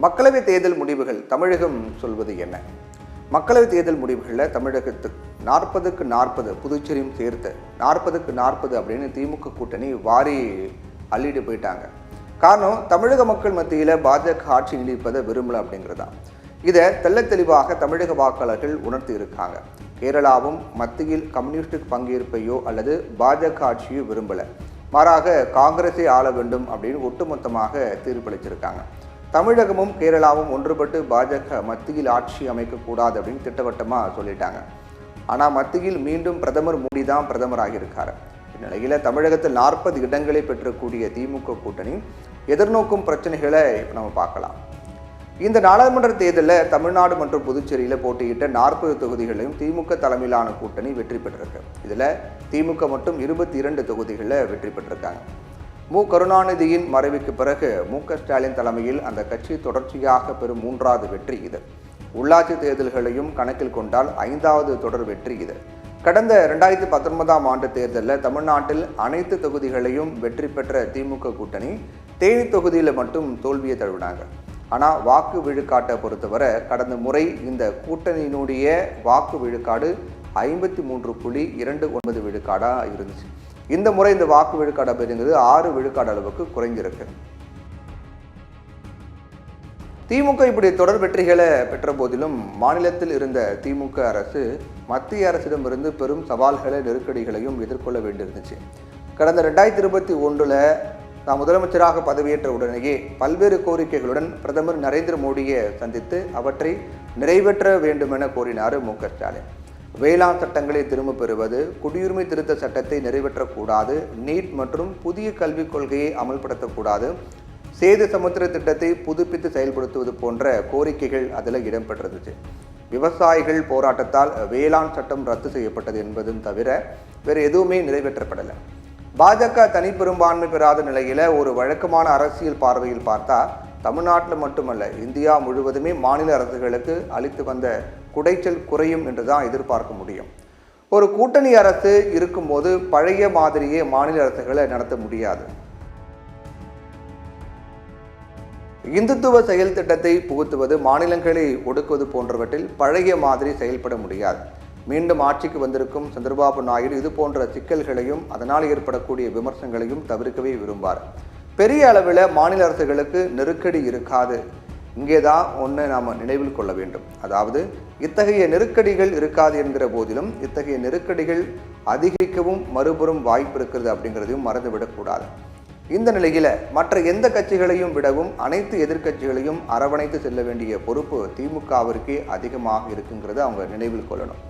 மக்களவை தேர்தல் முடிவுகள் தமிழகம் சொல்வது என்ன? மக்களவை தேர்தல் முடிவுகளில் தமிழகத்துக்கு 40க்கு 40 புதுச்சேரியும் சேர்த்து 40க்கு 40 அப்படின்னு திமுக கூட்டணி வாரி அள்ளிட்டு போயிட்டாங்க. காரணம், தமிழக மக்கள் மத்தியில் பாஜக ஆட்சி நீடிப்பதை விரும்பல அப்படிங்கிறதா. இதை தெள்ள தெளிவாக தமிழக வாக்காளர்கள் உணர்த்தி இருக்காங்க. கேரளாவும் மத்தியில் கம்யூனிஸ்ட் பங்கேற்பையோ அல்லது பாஜக ஆட்சியோ விரும்பலை, மாறாக காங்கிரஸை ஆள வேண்டும் அப்படின்னு ஒட்டுமொத்தமாக தீர்ப்பளிச்சிருக்காங்க. தமிழகமும் கேரளாவும் ஒன்றுபட்டு பாஜக மத்தியில் ஆட்சி அமைக்கக்கூடாது அப்படின்னு திட்டவட்டமாக சொல்லிட்டாங்க. ஆனால் மத்தியில் மீண்டும் பிரதமர் மோடி தான் பிரதமராக இருக்கார். இந்நிலையில் தமிழகத்தில் 40 இடங்களை பெற்றக்கூடிய திமுக கூட்டணி எதிர்நோக்கும் பிரச்சனைகளை இப்போ நம்ம பார்க்கலாம். இந்த நாடாளுமன்ற தேர்தலில் தமிழ்நாடு மற்றும் புதுச்சேரியில் போட்டியிட்ட 40 தொகுதிகளையும் திமுக தலைமையிலான கூட்டணி வெற்றி பெற்றிருக்கு. இதில் திமுக மட்டும் 22 தொகுதிகளில் வெற்றி பெற்றிருக்காங்க. கருணாநிதியின் மறைவுக்கு பிறகு ஸ்டாலின் தலைமையில் அந்த கட்சி தொடர்ச்சியாக பெறும் 3வது வெற்றி இது. உள்ளாட்சி தேர்தல்களையும் கணக்கில் கொண்டால் 5வது தொடர் வெற்றி இது. கடந்த 2019ஆம் ஆண்டு தேர்தலில் தமிழ்நாட்டில் அனைத்து தொகுதிகளையும் வெற்றி பெற்ற திமுக கூட்டணி தேனி தொகுதியில் மட்டும் தோல்வியை தழுவினாங்க. ஆனால் வாக்கு விழுக்காட்டை பொறுத்தவரை கடந்த முறை இந்த கூட்டணியினுடைய வாக்கு விழுக்காடு 53.29 விழுக்காடாக இருந்துச்சு. இந்த முறை இந்த வாக்கு விழுக்காடு அப்படிங்கிறது 6 விழுக்காடு அளவுக்கு குறைஞ்சிருக்கு. திமுக இப்படி தொடர் வெற்றிகளை பெற்ற போதிலும் மாநிலத்தில் இருந்த திமுக அரசு மத்திய அரசிடமிருந்து பெரும் சவால்களை நெருக்கடிகளையும் எதிர்கொள்ள வேண்டியிருந்துச்சு. கடந்த 2021 நான் முதலமைச்சராக பதவியேற்ற உடனேயே பல்வேறு கோரிக்கைகளுடன் பிரதமர் நரேந்திர மோடியை சந்தித்து அவற்றை நிறைவேற்ற வேண்டும் என கோரினார் ஸ்டாலின். வேளாண் சட்டங்களை திரும்ப பெறுவது, குடியுரிமை திருத்த சட்டத்தை நிறைவேற்றக்கூடாது, நீட் மற்றும் புதிய கல்விக் கொள்கையை அமல்படுத்தக்கூடாது, சேது சமுத்திர திட்டத்தை புதுப்பித்து செயல்படுத்துவது போன்ற கோரிக்கைகள் அதில் இடம்பெற்றிருந்துச்சு. விவசாயிகள் போராட்டத்தால் வேளாண் சட்டம் ரத்து செய்யப்பட்டது என்பதும் தவிர வேறு எதுவுமே நிறைவேற்றப்படலை. பாஜக தனிப்பெரும்பான்மை பெறாத நிலையில் ஒரு வழக்கமான அரசியல் பார்வையில் பார்த்தா தமிழ்நாட்டில் மட்டுமல்ல இந்தியா முழுவதுமே மாநில அரசுகளுக்கு அளித்து வந்த குடைச்சல் குறையும் என்று தான் எதிர்பார்க்க முடியும். ஒரு கூட்டணி அரசு இருக்கும்போது பழைய மாதிரியே மாநில அரசுகளை நடத்த முடியாது. இந்துத்துவ செயல் திட்டத்தை புகுத்துவது, மாநிலங்களை ஒடுக்குவது போன்றவற்றில் பழைய மாதிரி செயல்பட முடியாது. மீண்டும் ஆட்சிக்கு வந்திருக்கும் சந்திரபாபு நாயுடு இது போன்ற சிக்கல்களையும் அதனால் ஏற்படக்கூடிய விமர்சனங்களையும் தவிர்க்கவே விரும்பார். பெரிய அளவில் மாநில அரசுகளுக்கு நெருக்கடி இருக்காது. இங்கே தான் ஒன்று நாம் நினைவில் கொள்ள வேண்டும். அதாவது இத்தகைய நெருக்கடிகள் இருக்காது என்கிற போதிலும் இத்தகைய நெருக்கடிகள் அதிகரிக்கவும் மறுபுறம் வாய்ப்பு இருக்கிறது அப்படிங்கிறதையும் மறந்துவிடக்கூடாது. இந்த நிலையில் மற்ற எந்த கட்சிகளையும் விடவும் அனைத்து எதிர்க்கட்சிகளையும் அரவணைத்து செல்ல வேண்டிய பொறுப்பு திமுகவிற்கே அதிகமாக இருக்குங்கிறத அவங்க நினைவில் கொள்ளணும்.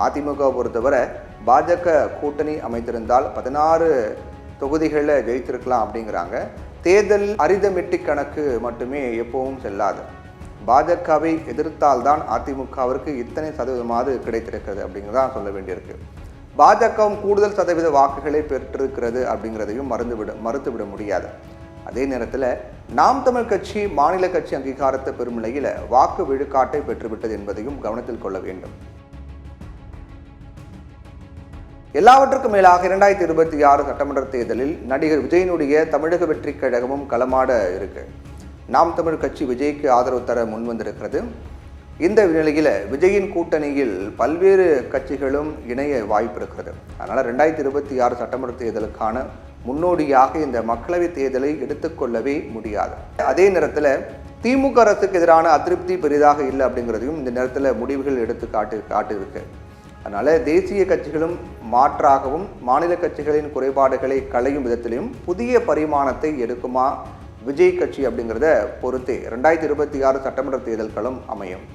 அதிமுக பொறுத்தவரை பாஜக கூட்டணி அமைத்திருந்தால் 16 தொகுதிகளில் ஜெயித்திருக்கலாம் அப்படிங்கிறாங்க. தேர்தல் அரிதமெட்டிக் கணக்கு மட்டுமே எப்பவும் செல்லாது. பாஜகவை எதிர்த்தால்தான் அதிமுகவிற்கு இத்தனை சதவீதமாவது கிடைத்திருக்கிறது அப்படிங்கிறதான் சொல்ல வேண்டியிருக்கு. பாஜகவும் கூடுதல் சதவீத வாக்குகளை பெற்றிருக்கிறது அப்படிங்கிறதையும் மறுத்துவிட முடியாது. அதே நேரத்தில் நாம் தமிழ் கட்சி மாநில கட்சி அங்கீகாரத்தை பெறும் நிலையில் வாக்கு விழுக்காட்டை பெற்றுவிட்டது என்பதையும் கவனத்தில் கொள்ள வேண்டும். எல்லாவற்றுக்கும் மேலாக 2026 சட்டமன்ற தேர்தலில் நடிகர் விஜயனுடைய தமிழக வெற்றி கழகமும் களமாட இருக்கு. நாம் தமிழ் கட்சி விஜய்க்கு ஆதரவு தர முன்வந்திருக்கிறது. இந்த நிலையில் விஜயின் கூட்டணியில் பல்வேறு கட்சிகளும் இணைய வாய்ப்பு இருக்கிறது. அதனால் 2026 சட்டமன்ற தேர்தலுக்கான முன்னோடியாக இந்த மக்களவை தேர்தலை எடுத்துக்கொள்ளவே முடியாது. அதே நேரத்தில் திமுக அரசுக்கு எதிரான அதிருப்தி பெரிதாக இல்லை அப்படிங்கிறதையும் இந்த நேரத்தில் முடிவுகள் எடுத்து காட்டியிருக்கு. அதனால் தேசிய கட்சிகளும் மாற்றாகவும் மாநில கட்சிகளின் குறைபாடுகளை களையும் விதத்திலையும் புதிய பரிமாணத்தை எடுக்குமா விஜய் கட்சி அப்படிங்கிறத பொறுத்தே 2026 சட்டமன்ற தேர்தல் களம் அமையும்.